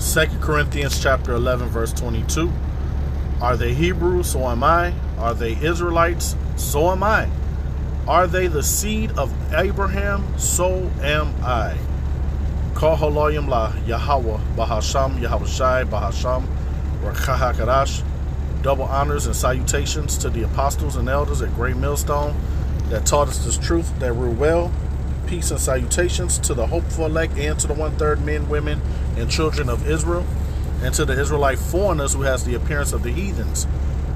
2 Corinthians chapter 11, verse 22. Are they Hebrews? So am I. Are they Israelites? So am I. Are they the seed of Abraham? So am I. Kol haloyim la Yahweh, Bahasham, Yahushai, Bahasham, Rakahakadash. Double honors and salutations to the apostles and elders at Great Millstone that taught us this truth that rule well. Peace and salutations to the hopeful elect and to the 1/3 men, women, and children of Israel, and to the Israelite foreigners who has the appearance of the heathens.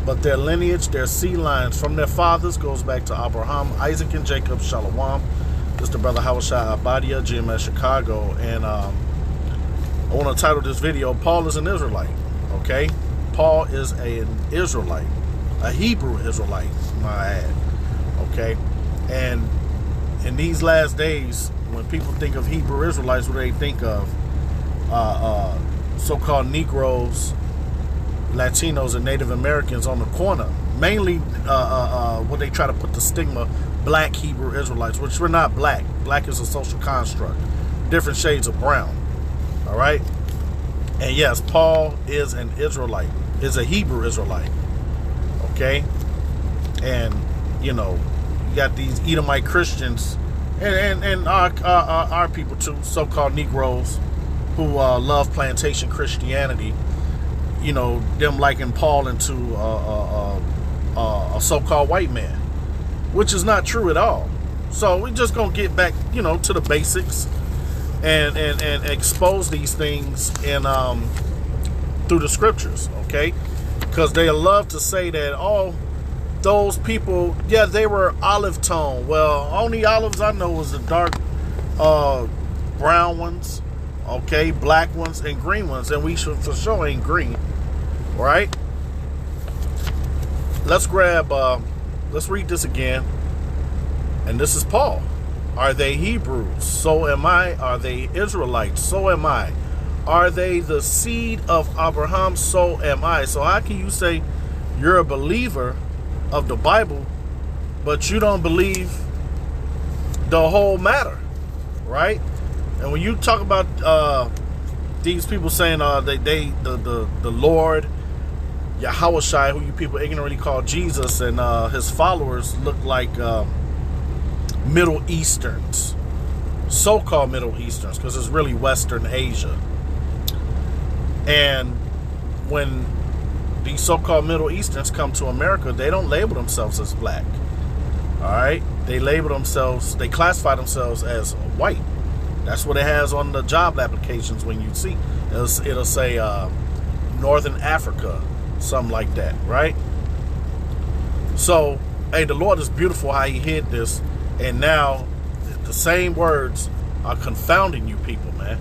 But their lineage, their seed lines from their fathers goes back to Abraham, Isaac, and Jacob. Shalom. This is the brother Hawashai Abadia, GMS Chicago. And I want to title this video, Paul is an Israelite. Okay? Paul is an Israelite. A Hebrew Israelite, my ad. Okay? And in these last days, when people think of Hebrew Israelites, what do they think of? So-called Negroes, Latinos, and Native Americans on the corner. Mainly what they try to put the stigma, black Hebrew Israelites, which we're not black. Black is a social construct. Different shades of brown. All right? And yes, Paul is an Israelite, is a Hebrew Israelite. Okay? And, you know, you got these Edomite Christians and our people too, so-called Negroes, who love plantation Christianity. You know, them liking Paul into a so-called white man, which is not true at all. So we're just gonna get back, you know, to the basics and expose these things in through the scriptures, okay? Because they love to say that, oh, those people, yeah, they were olive tone. Well, only olives I know is the dark brown ones, okay, black ones, and green ones, and we should for sure ain't green, right? Let's read this again, and this is Paul. Are they Hebrews? So am I. Are they Israelites? So am I. Are they the seed of Abraham? So am I. So how can you say you're a believer of the Bible, but you don't believe the whole matter, right? And when you talk about these people saying the Lord Yahushai, who you people ignorantly call Jesus, and his followers look like Middle Easterns, so-called Middle Easterns, because it's really Western Asia. And when these so-called Middle Easterns come to America, they don't label themselves as black. All right? They classify themselves as white. That's what it has on the job applications when you see. It'll say Northern Africa, something like that, right? So, hey, the Lord is beautiful how he hid this, and now the same words are confounding you people, man.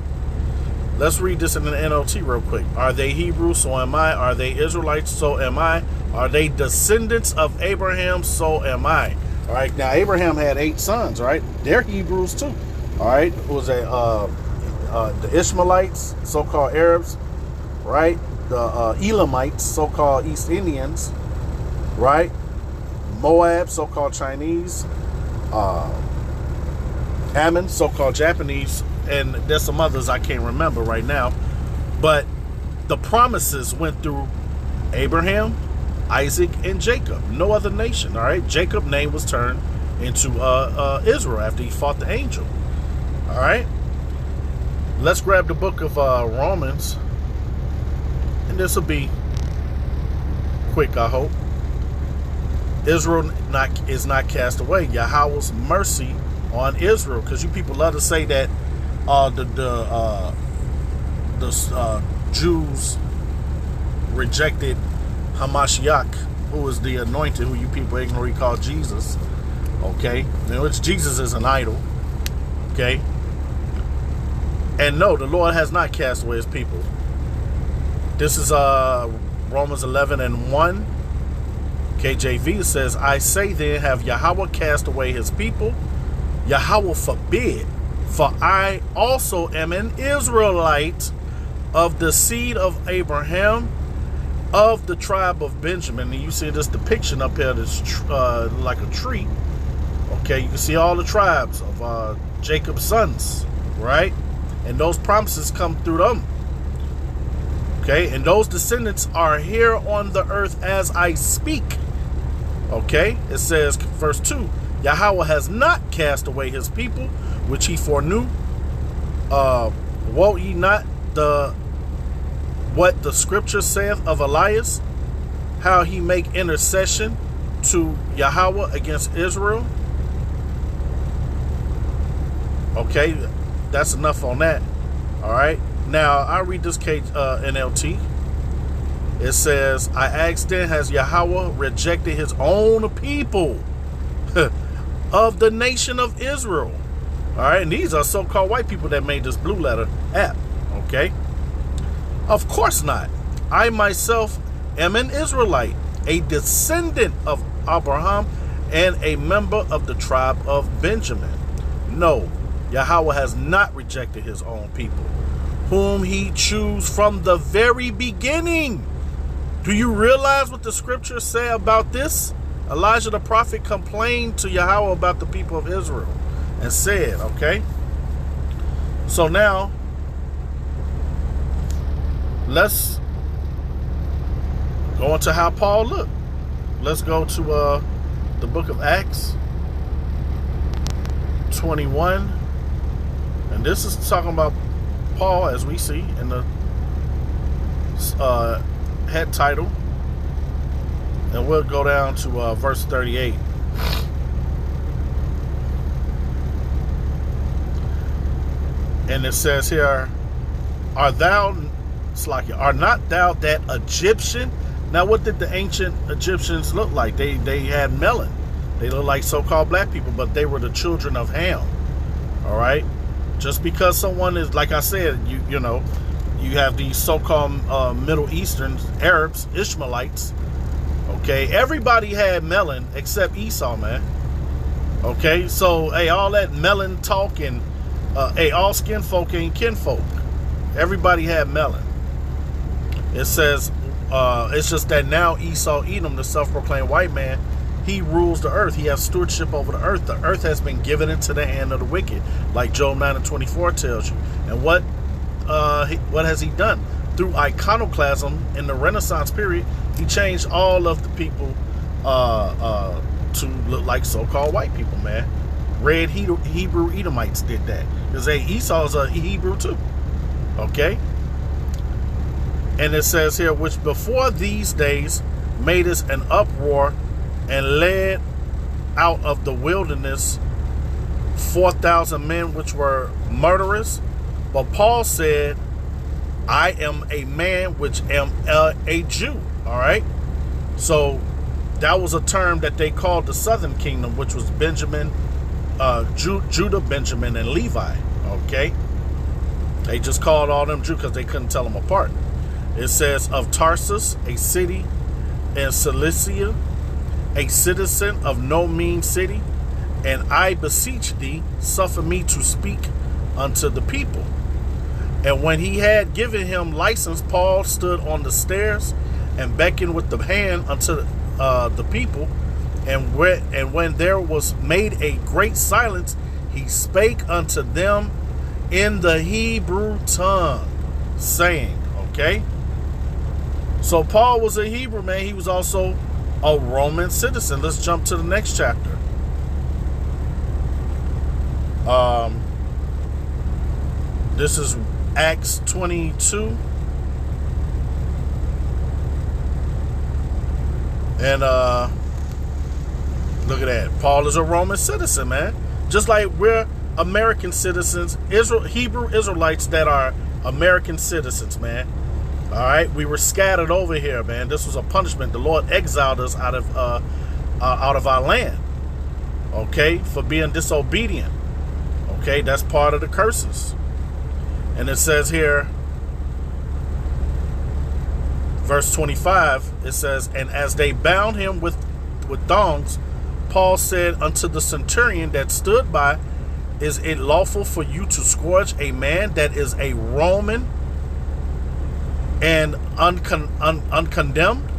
Let's read this in the NLT real quick. Are they Hebrews? So am I. Are they Israelites? So am I. Are they descendants of Abraham? So am I. All right. Now, Abraham had 8 sons, right? They're Hebrews too. All right. It was the Ishmaelites, so-called Arabs, right? The Elamites, so-called East Indians, right? Moab, so-called Chinese. Ammon, so-called Japanese. And there's some others I can't remember right now. But the promises went through Abraham, Isaac, and Jacob. No other nation, all right? Jacob's name was turned into Israel after he fought the angel. All right? Let's grab the book of Romans. And this will be quick, I hope. Israel is not cast away. Yahweh's mercy on Israel. Because you people love to say that the Jews rejected Hamashiach, who is the anointed, who you people ignorantly call Jesus. Okay, in which Jesus is an idol. Okay, and no, the Lord has not cast away his people. This is Romans 11:1. KJV says, I say then, have Yahweh cast away his people? Yahweh forbid. For I also am an Israelite of the seed of Abraham, of the tribe of Benjamin. And you see this depiction up here that's like a tree. Okay, you can see all the tribes of Jacob's sons, right? And those promises come through them. Okay, and those descendants are here on the earth as I speak. Okay, it says, verse 2, Yahweh has not cast away his people, which he foreknew. Wot ye not what the scripture saith of Elias, how he make intercession to Yahweh against Israel? Okay, that's enough on that. All right, now I read this NLT. It says, I asked then, has Yahweh rejected his own people of the nation of Israel? All right, and these are so-called white people that made this Blue Letter app. Okay, of course not. I myself am an Israelite, a descendant of Abraham, and a member of the tribe of Benjamin. No, Yahweh has not rejected his own people, whom he chose from the very beginning. Do you realize what the scriptures say about this? Elijah the prophet complained to Yahweh about the people of Israel and said, okay, so now let's go into how Paul looked. Let's go to the book of Acts 21. And this is talking about Paul, as we see in the head title. And we'll go down to verse 38. And it says here, are not thou that Egyptian? Now, what did the ancient Egyptians look like? They had melon. They looked like so-called black people, but they were the children of Ham. All right? Just because someone is, like I said, you know, you have these so-called Middle Eastern Arabs, Ishmaelites. Okay? Everybody had melon except Esau, man. Okay? So, hey, all that melon talk and, hey, all skin folk ain't kinfolk. Everybody had melon. It says, it's just that now Esau Edom, the self-proclaimed white man, he rules the earth. He has stewardship over the earth. The earth has been given into the hand of the wicked, like Job 9:24 tells you. And what has he done? Through iconoclasm in the Renaissance period, he changed all of the people to look like so-called white people, man. Red Hebrew Edomites did that. Because, hey, Esau's a Hebrew too. Okay? And it says here, which before these days made us an uproar and led out of the wilderness 4,000 men which were murderers. But Paul said, I am a man which am a Jew. All right. So that was a term that they called the southern kingdom, which was Benjamin, Judah, Benjamin, and Levi. Okay. They just called all them Jew because they couldn't tell them apart. It says, of Tarsus, a city in Cilicia, a citizen of no mean city, and I beseech thee, suffer me to speak unto the people. And when he had given him license, Paul stood on the stairs and beckoned with the hand unto the people. And when there was made a great silence, he spake unto them in the Hebrew tongue, saying, okay? So Paul was a Hebrew man. He was also a Roman citizen. Let's jump to the next chapter. This is Acts 22. And look at that. Paul is a Roman citizen, man. Just like we're American citizens, Hebrew Israelites that are American citizens, man. All right, we were scattered over here, man. This was a punishment. The Lord exiled us out of our land, okay, for being disobedient. Okay, that's part of the curses. And it says here, verse 25, it says, and as they bound him with thongs, Paul said unto the centurion that stood by, is it lawful for you to scourge a man that is a Roman and uncondemned?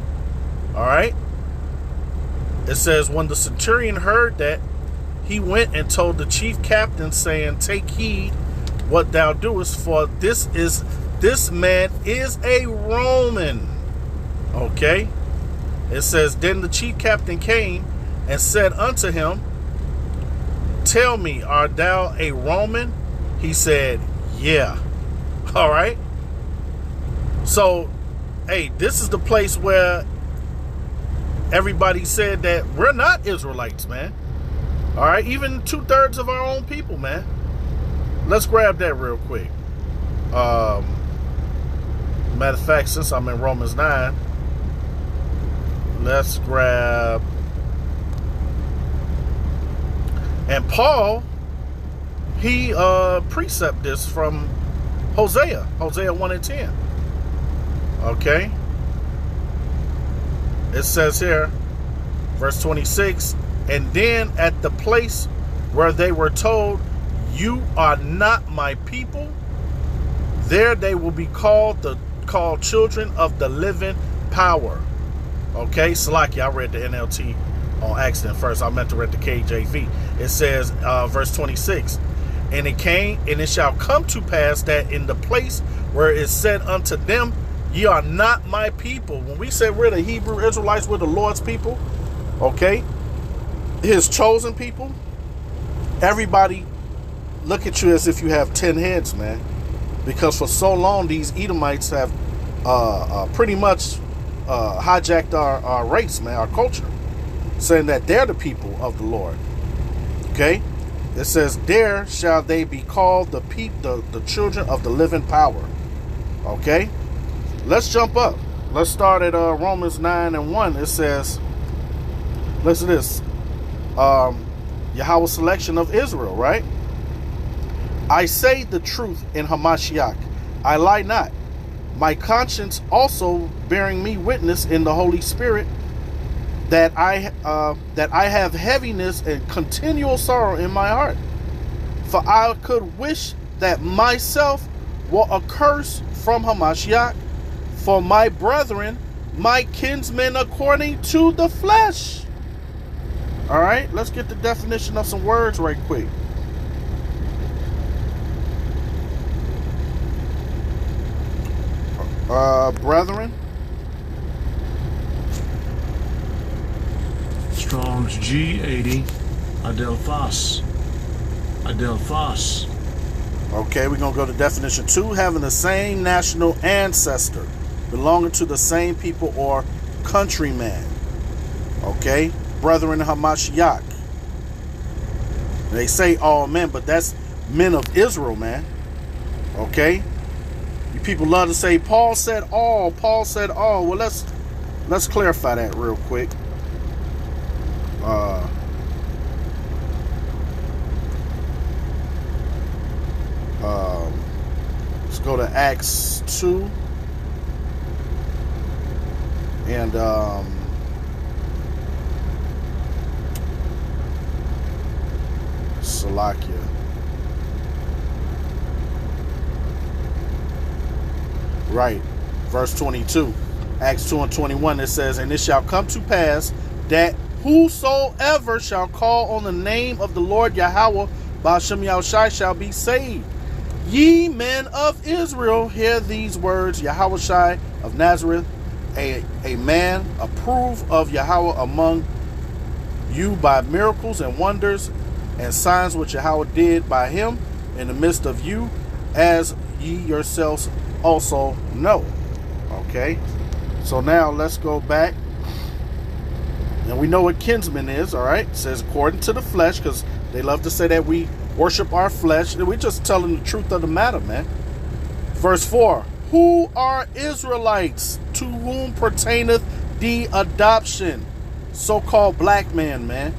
All right. It says, when the centurion heard that, he went and told the chief captain, saying, take heed what thou doest, for this is this man is a Roman. Okay. It says, then the chief captain came and said unto him, tell me, art thou a Roman? He said, yeah. All right. So, hey, this is the place where everybody said that we're not Israelites, man. All right. Even 2/3 of our own people, man. Let's grab that real quick. Matter of fact, since I'm in Romans 9, let's grab. And Paul, he precept this from Hosea 1:10. Okay. It says here, verse 26, and then at the place where they were told, you are not my people, there they will be called children of the living power. Okay, Salaki, I read the NLT on accident first. I meant to read the KJV. It says, verse 26, and it shall come to pass that in the place where it said unto them, ye are not my people. When we say we're the Hebrew Israelites, we're the Lord's people, okay, his chosen people, everybody look at you as if you have 10 heads, man. Because for so long, these Edomites have pretty much hijacked our race, man, our culture, saying that they're the people of the Lord. Okay? It says, there shall they be called the children of the living power. Okay? Let's jump up. Let's start at Romans 9:1. It says, listen to this. Yahweh's selection of Israel, right? I say the truth in Hamashiach. I lie not. My conscience also bearing me witness in the Holy Spirit that I have heaviness and continual sorrow in my heart. For I could wish that myself were accursed from Hamashiach for my brethren, my kinsmen according to the flesh. All right, let's get the definition of some words right quick. Brethren. Strong's G80. Adelphos. Okay, we're going to go to definition 2. Having the same national ancestor, belonging to the same people or countryman. Okay, brethren Hamashiach. They say all men, but that's men of Israel, man. Okay. You people love to say Paul said all. Paul said all. Well, let's clarify that real quick. Let's go to Acts 2 and Salakia. Right, verse 22, Acts 2:21, it says, and it shall come to pass that whosoever shall call on the name of the Lord Yahweh Ba'ashem Yahushai shall be saved. Ye men of Israel, hear these words, Yahushai of Nazareth, a man approved of Yahweh among you by miracles and wonders and signs which Yahweh did by him in the midst of you, as ye yourselves also know. Okay, so now let's go back, and we know what kinsman is. All right, it says according to the flesh, because they love to say that we worship our flesh, and we're just telling the truth of the matter, man. Verse 4, who are Israelites, to whom pertaineth the adoption, so-called black man,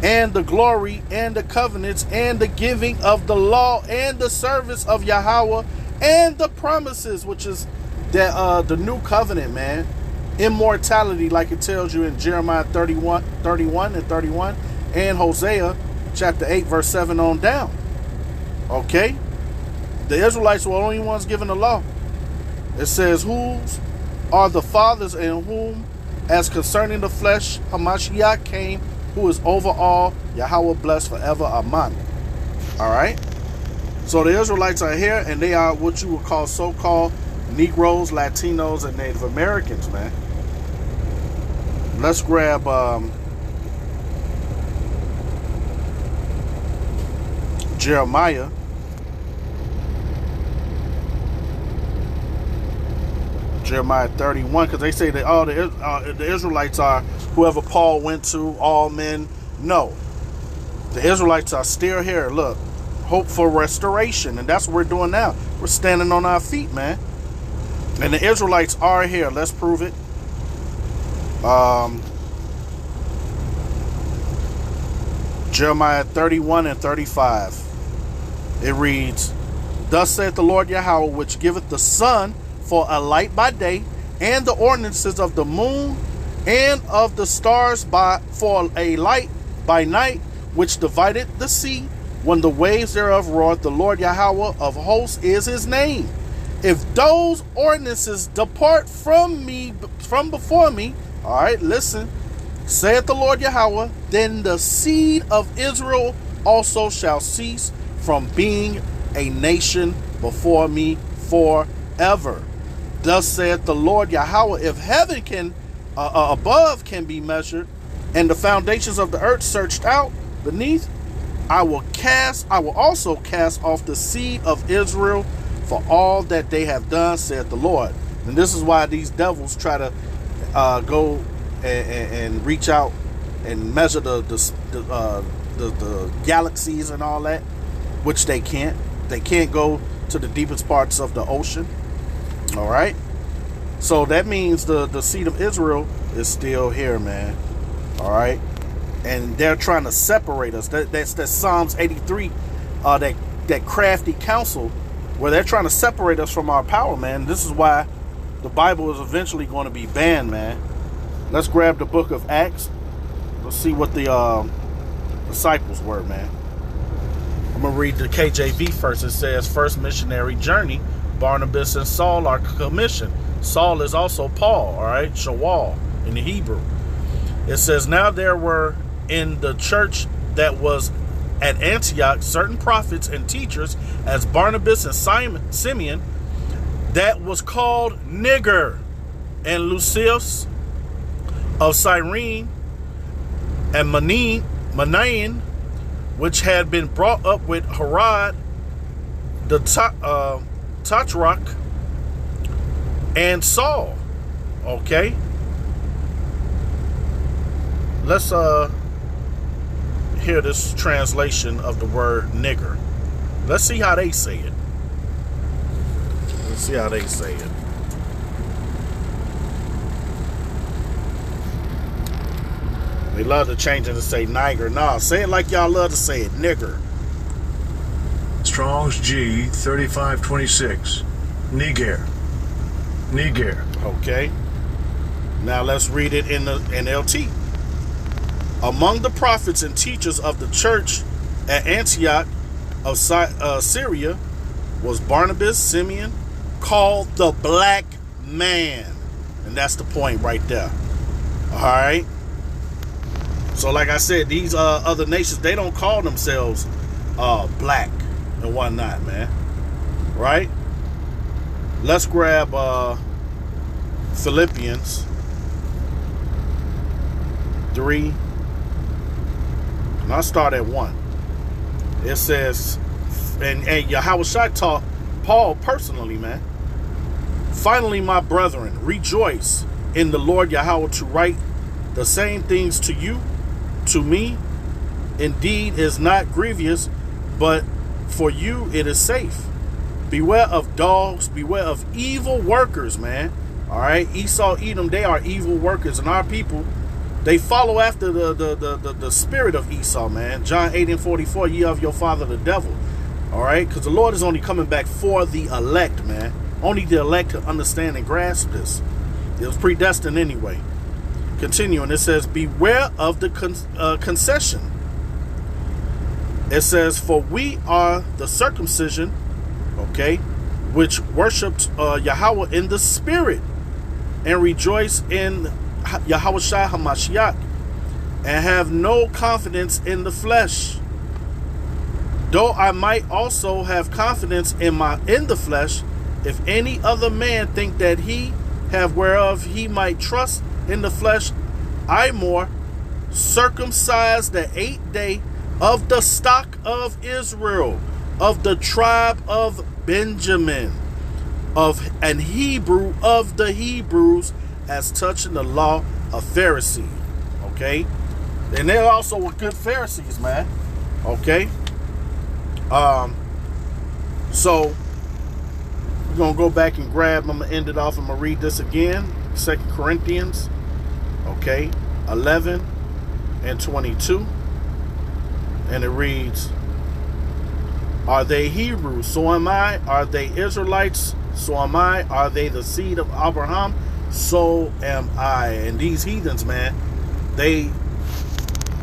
and the glory and the covenants and the giving of the law and the service of Yahweh and the promises, which is that the new covenant, man. Immortality, like it tells you in Jeremiah 31 and Hosea chapter 8 verse 7 on down. Okay, the Israelites were the only ones given the law. It says, whose are the fathers, in whom as concerning the flesh Hamashiach came, who is over all, Yahweh blessed forever. Amen. All right, So the Israelites are here, and they are what you would call so-called Negroes, Latinos, and Native Americans, man. Let's grab Jeremiah. Jeremiah 31, because they say that all the Israelites are whoever Paul went to, all men. No. The Israelites are still here. Look, hope for restoration, and that's what we're doing now. We're standing on our feet, man. And the Israelites are here. Let's prove it. Jeremiah 31 and 35. It reads, Thus saith the Lord Yahweh, which giveth the sun for a light by day, and the ordinances of the moon and of the stars for a light by night, which divided the sea when the waves thereof roared. The Lord Yahweh of hosts is his name. If those ordinances depart from before me, all right, listen, saith the Lord Yahweh, then the seed of Israel also shall cease from being a nation before me forever. Thus saith the Lord Yahweh, if heaven can above can be measured, and the foundations of the earth searched out beneath, I will also cast off the seed of Israel for all that they have done, saith the Lord. And this is why these devils try to go and reach out and measure the galaxies and all that, which they can't. They can't go to the deepest parts of the ocean. All right. So that means the seed of Israel is still here, man. All right. And they're trying to separate us. That's Psalms 83, that crafty counsel where they're trying to separate us from our power, man. This is why the Bible is eventually going to be banned, man. Let's grab the book of Acts. Let's see what the disciples were, man. I'm going to read the KJV first. It says, first missionary journey, Barnabas and Saul are commissioned. Saul is also Paul, all right? Shawal in the Hebrew. It says, now there were in the church that was at Antioch certain prophets and teachers, as Barnabas and Simeon, that was called Niger, and Lucius of Cyrene, and Manaen, which had been brought up with Herod the Tetrarch, and Saul. Okay, let's hear this translation of the word nigger. Let's see how they say it. Let's see how they say it. They love to change it to say niger. Nah, say it like y'all love to say it, nigger. Strong's G 3526. Niger. Niger. Okay. Now let's read it in the NLT. Among the prophets and teachers of the church at Antioch of Syria was Barnabas, Simeon, called the black man. And that's the point right there. All right. So like I said, these other nations, they don't call themselves black and whatnot, man. Right? Let's grab Philippians 3. And I'll start at 1. It says, and Yahweh Shai taught Paul personally, man. Finally, my brethren, rejoice in the Lord Yahweh to write the same things to you, to me. Indeed is not grievous, but for you it is safe. Beware of dogs, beware of evil workers, man. All right, Esau, Edom, they are evil workers, and our people, they follow after the spirit of Esau, man. John 8:44, ye of your father the devil. All right, because the Lord is only coming back for the elect, man. Only the elect to understand and grasp this. It was predestined anyway. Continuing, it says, beware of the concession. It says, for we are the circumcision, okay, which worshipped Yahweh in the spirit and rejoice in Yahweh Shai HaMashiach and have no confidence in the flesh. Though I might also have confidence in the flesh, if any other man think that he have whereof he might trust in the flesh, I more circumcised the 8th day, of the stock of Israel, of the tribe of Benjamin, of an Hebrew of the Hebrews, as touching the law of Pharisee. Okay, and they also were good Pharisees, man. Okay, so we're gonna go back and grab. I'm gonna end it off. I'm gonna read this again. 2 Corinthians, okay, 11 and 22, and it reads, are they Hebrews? So am I. Are they Israelites? So am I. Are they the seed of Abraham? So am I. And these heathens, man, they,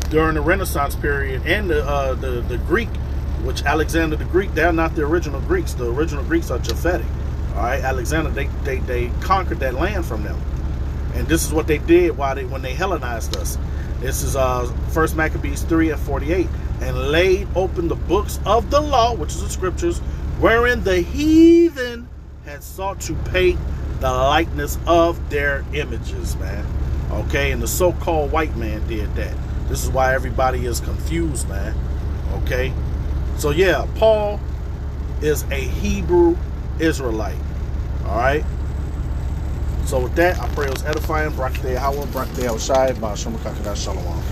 during the Renaissance period and the Greek, which Alexander the Greek, they're not the original Greeks. The original Greeks are Japhetic. All right, Alexander, they conquered that land from them, and this is what they did when they Hellenized us. This is 1 Maccabees 3 and 48, and laid open the books of the law, which is the scriptures, wherein the heathen had sought to paint the likeness of their images, man. Okay, and the so-called white man did that. This is why everybody is confused, man. Okay, so yeah, Paul is a Hebrew Israelite. All right. So with that, I pray it was edifying. Brakateh Hawa, Brakateh Shai, Ba Shalom.